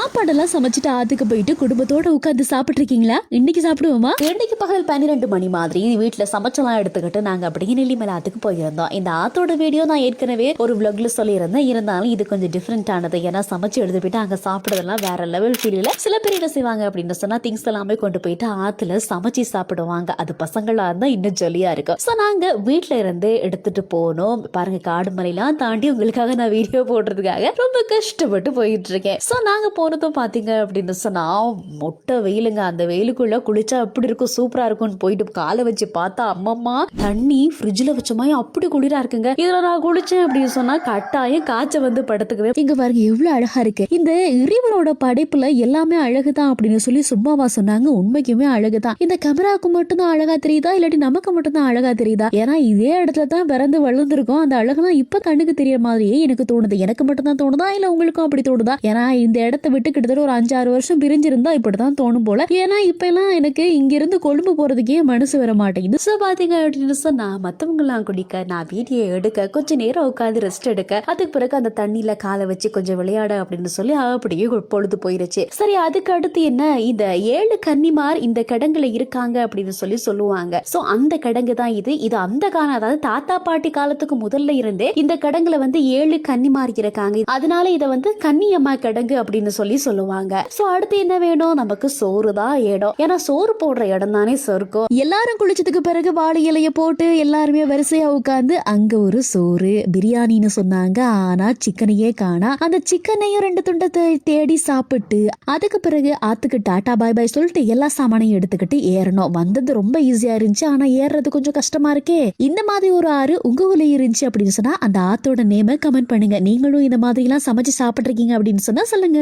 சாப்பாடெல்லாம் சமைச்சிட்டு ஆத்துக்கு போயிட்டு குடும்பத்தோட உட்காந்து சாப்பிட்டு இருக்கீங்களா? இன்னைக்கு சாப்பிடுவோமா? இன்னைக்கு பகல் 12 மணி மாதிரி வீட்டுல சமைச்சலாம் எடுத்துக்கிட்டு நாங்க அப்படியே நெல்லிமலை ஆத்துக்கு போயிருந்தோம். இந்த ஆத்தோட வீடியோ நான் ஏற்கனவே ஒரு விளாக்ல சொல்லியிருந்தேன். இருந்தாலும் இது கொஞ்சம் டிஃப்ரெண்ட் ஆனது. ஏன்னா சமைச்சு எடுத்து போயிட்டு அங்க சாப்பிடுறதெல்லாம் வேற லெவல் ஃபீல்ல. சில பேர் என்ன செய்வாங்க அப்படின்னு சொன்னா திங்ஸ் எல்லாமே கொண்டு போயிட்டு ஆத்துல சமைச்சு சாப்பிடுவாங்க. அது பசங்களா இருந்தா இன்னும் ஜொலியா இருக்கும். சோ நாங்க வீட்டுல இருந்து எடுத்துட்டு போனோம். பாருங்க, காடு மலையெல்லாம் தாண்டி உங்களுக்காக நான் வீடியோ போடுறதுக்காக ரொம்ப கஷ்டப்பட்டு போயிட்டு இருக்கேன். சோ நாங்க போனதும் பாத்தீங்க அப்படின்னு சொன்னா மொட்டை வெயிலுங்க. அந்த வெயிலுக்குள்ள குளிச்சா அப்படி இருக்கும், சூப்பரா இருக்கும்னு போயிட்டு காலை வச்சு பார்த்தா அம்மம்மா தண்ணி ஃப்ரிட்ஜ்ல வச்ச மாதிரி அப்படி குளிரா இருக்குங்க. இதுல நான் குளிச்சேன் அப்படின்னு சொன்னா கட்டாயம் காய்ச்ச வந்து படுத்துக்குவேன். இங்க பாருங்க எவ்வளவு அழகா இருக்கு. இந்த இறைவனோட படைப்புல எல்லாமே அழகுதான் அப்படின்னு சொல்லி சும்மாவா சொன்னாங்க? உண்மைக்குமே அழகுதான். இந்த கேமராவுக்கு மட்டும்தான் அழகா தெரியுதா இல்லாட்டி நமக்கு மட்டும்தான் அழகா தெரியுதா? ஏன்னா இதே இடத்துல தான் பிறந்து வளர்ந்துருக்கோம். அந்த அழகுலாம் இப்ப கண்ணுக்கு தெரிய மாதிரியே எனக்கு தோணுது. எனக்கு மட்டும்தான் தோணுதா இல்ல உங்களுக்கும் அப்படி தோணுதா? ஏன்னா இந்த இடத்த விட்டு கிட்டத்தட்ட ஒரு 5-6 வருஷம் பிரிஞ்சிருந்தா இப்படிதான் தோணும் போல. ஏன்னா இப்ப எல்லாம் எனக்கு இங்க இருந்து கொழும்பு போறதுக்கே மனசு வர மாட்டேங்குது. சோ பாத்தீங்க அப்படின்னு சொன்னா மத்தவங்க எல்லாம் குடிக்க, நான் வீடியோ எடுக்க, கொஞ்ச நேரம் உட்காந்து ரெஸ்ட் எடுக்க, அதுக்கு பிறகு அந்த தண்ணியில காலை வச்சு கொஞ்சம் விளையாட அப்படின்னு சொல்லி அப்படியே பொழுது போயிருச்சு. சரி, அதுக்கு அடுத்து என்ன, இந்த 7 கன்னிமார் இந்த கிடங்குல இருக்காங்க அப்படின்னு சொல்லி சொல்லுவாங்க. சோ அந்த கிடங்கு தான் இது. இது அந்த காலம், அதாவது தாத்தா பாட்டி காலத்துக்கு முதல்ல இருந்தே இந்த கிடங்குல வந்து 7 கன்னிமார் இருக்காங்க. அதனால இத வந்து கன்னியம்மா கிடங்கு அப்படின்னு சொல்லி சொல்லுவாங்க. சோ அடுத்து என்ன வேணும், நமக்கு சோறு தான் இடம். ஏன்னா சோறு போடுற இடம் தானே சொர்க்கம். எல்லாரும் குளிச்சதுக்கு பிறகு வாழை இலைய போட்டு எல்லாருமே வரிசையா உட்கார்ந்து அங்க ஒரு சோறு பிரியாணின்னு சொன்னாங்க. ஆனா சிக்கனையே காணா. அந்த சிக்கனையும் 2 துண்டத்தை தேடி சாப்பிட்டு அதுக்கு பிறகு ஆத்துக்கு டாடா பாய் பாய் சொல்லிட்டு எல்லா சாமானையும் எடுத்துக்கிட்டு ஏறணும். வந்தது ரொம்ப ஈஸியா இருந்துச்சு, ஆனா ஏறது கொஞ்சம் கஷ்டமா இருக்கே. இந்த மாதிரி ஒரு ஆறு உங்க ஊர்ல இருந்துச்சு அப்படின்னு சொன்னா அந்த ஆத்தோட நேம கமெண்ட் பண்ணுங்க. நீங்களும் இந்த மாதிரி எல்லாம் சமைச்சு சாப்பிட்டு இருக்கீங்க அப்படின்னு சொன்னா சொல்லுங்க.